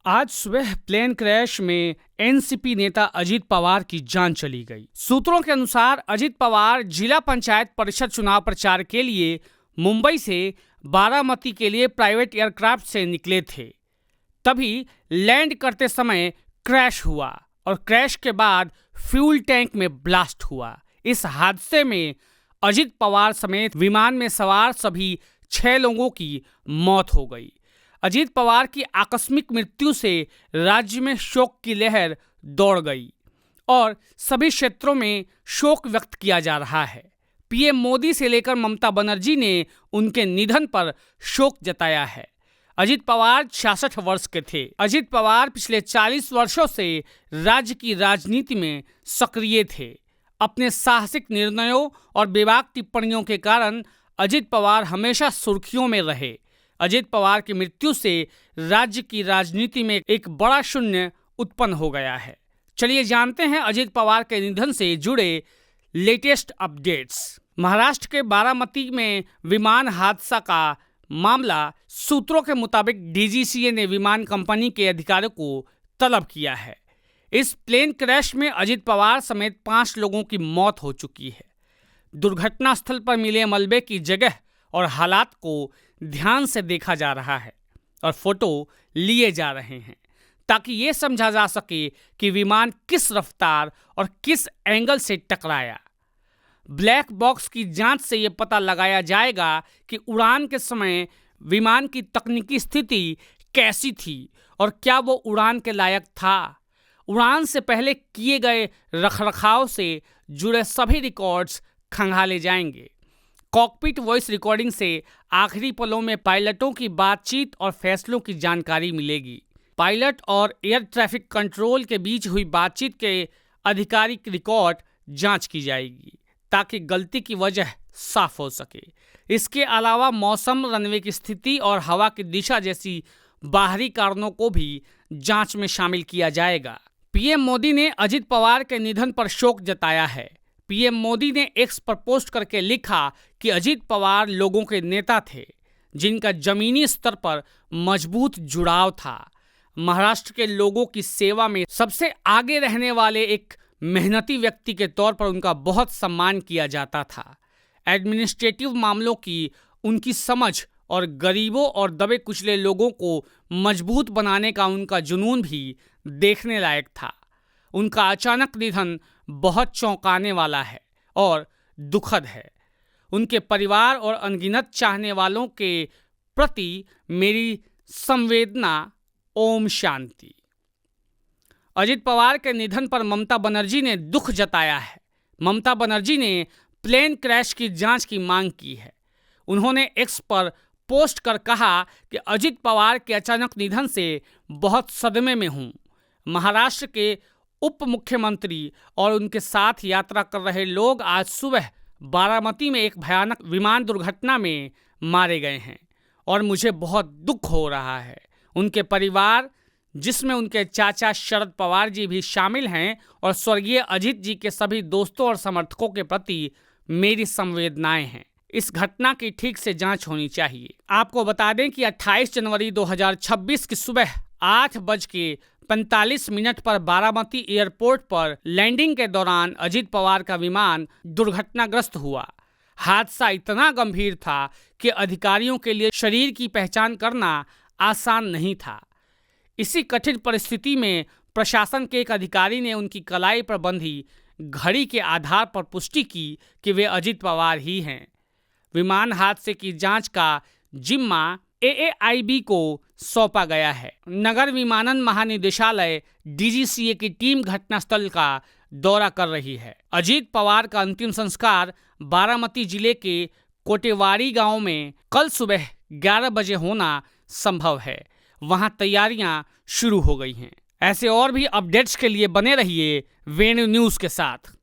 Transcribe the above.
आज सुबह plane crash में एनसीपी नेता अजित पवार की जान चली गई। सूत्रों के अनुसार अजित पवार जिला पंचायत परिषद चुनाव प्रचार के लिए मुंबई से बारामती के लिए प्राइवेट एयरक्राफ्ट से निकले थे। तभी लैंड करते समय क्रैश हुआ और क्रैश के बाद फ्यूल टैंक में ब्लास्ट हुआ। इस हादसे में अजित पवार समेत विमान में सवार सभी 6 लोगों की मौत हो गई। अजित पवार की आकस्मिक मृत्यु से राज्य में शोक की लहर दौड़ गई और सभी क्षेत्रों में शोक व्यक्त किया जा रहा है। पीएम मोदी से लेकर ममता बनर्जी ने उनके निधन पर शोक जताया है। अजित पवार 66 वर्ष के थे। अजित पवार पिछले 40 वर्षों से राज्य की राजनीति में सक्रिय थे। अपने साहसिक निर्णयों और बेबाक टिप्पणियों के कारण अजित पवार हमेशा सुर्खियों में रहे। अजित पवार की मृत्यु से राज्य की राजनीति में एक बड़ा शून्य उत्पन्न हो गया है। चलिए जानते हैं अजित पवार के निधन से जुड़े लेटेस्ट अपडेट्स। महाराष्ट्र के बारामती में विमान हादसा का मामला। सूत्रों के मुताबिक डीजीसीए ने विमान कंपनी के अधिकारियों को तलब किया है। इस प्लेन क्रैश में अजित पवार समेत 5 लोगों की मौत हो चुकी है। दुर्घटना स्थल पर मिले मलबे की जगह और हालात को ध्यान से देखा जा रहा है और फोटो लिए जा रहे हैं ताकि ये समझा जा सके कि विमान किस रफ्तार और किस एंगल से टकराया। ब्लैक बॉक्स की जांच से ये पता लगाया जाएगा कि उड़ान के समय विमान की तकनीकी स्थिति कैसी थी और क्या वो उड़ान के लायक था। उड़ान से पहले किए गए रखरखाव से जुड़े सभी रिकॉर्ड्स खंगाले जाएंगे। कॉकपिट वॉइस रिकॉर्डिंग से आखिरी पलों में पायलटों की बातचीत और फैसलों की जानकारी मिलेगी। पायलट और एयर ट्रैफिक कंट्रोल के बीच हुई बातचीत के आधिकारिक रिकॉर्ड जांच की जाएगी ताकि गलती की वजह साफ हो सके। इसके अलावा मौसम, रनवे की स्थिति और हवा की दिशा जैसी बाहरी कारणों को भी जांच में शामिल किया जाएगा। पीएम मोदी ने अजित पवार के निधन पर शोक जताया है। पीएम मोदी ने एक्स पर पोस्ट करके लिखा कि अजित पवार लोगों के नेता थे जिनका जमीनी स्तर पर मजबूत जुड़ाव था। महाराष्ट्र के लोगों की सेवा में सबसे आगे रहने वाले एक मेहनती व्यक्ति के तौर पर उनका बहुत सम्मान किया जाता था। एडमिनिस्ट्रेटिव मामलों की उनकी समझ और गरीबों और दबे कुचले लोगों को मजबूत बनाने का उनका जुनून भी देखने लायक था। उनका अचानक निधन बहुत चौंकाने वाला है और दुखद है। उनके परिवार और अनगिनत चाहने वालों के प्रति मेरी संवेदना। ओम शांति। अजित पवार के निधन पर ममता बनर्जी ने दुख जताया है। ममता बनर्जी ने प्लेन क्रैश की जांच की मांग की है। उन्होंने एक्स पर पोस्ट कर कहा कि अजित पवार के अचानक निधन से बहुत सदमे में हूं। महाराष्ट्र के उप मुख्यमंत्री और उनके साथ यात्रा कर रहे लोग आज सुबह बारामती में एक भयानक विमान दुर्घटना में मारे गए हैं और मुझे बहुत दुख हो रहा है। उनके परिवार, जिसमें उनके चाचा शरद पवार जी भी शामिल हैं, और स्वर्गीय अजित जी के सभी दोस्तों और समर्थकों के प्रति मेरी संवेदनाएं हैं। इस घटना की ठीक से जांच होनी चाहिए। आपको बता दें कि 28 जनवरी 2026 की सुबह 8:45 पर बारामती एयरपोर्ट पर लैंडिंग के दौरान अजित पवार का विमान दुर्घटनाग्रस्त हुआ। हादसा इतना गंभीर था कि अधिकारियों के लिए शरीर की पहचान करना आसान नहीं था। इसी कठिन परिस्थिति में प्रशासन के एक अधिकारी ने उनकी कलाई पर बंधी घड़ी के आधार पर पुष्टि की कि वे अजित पवार ही हैं। विमान हादसे की जांच का जिम्मा AAIB को सौंपा गया है। नगर विमानन महानिदेशालय DGCA की टीम घटनास्थल का दौरा कर रही है। अजित पवार का अंतिम संस्कार बारामती जिले के कोटेवाड़ी गांव में कल सुबह 11 बजे होना संभव है। वहां तैयारियां शुरू हो गई हैं। ऐसे और भी अपडेट्स के लिए बने रहिए वेन्यू न्यूज़ के साथ।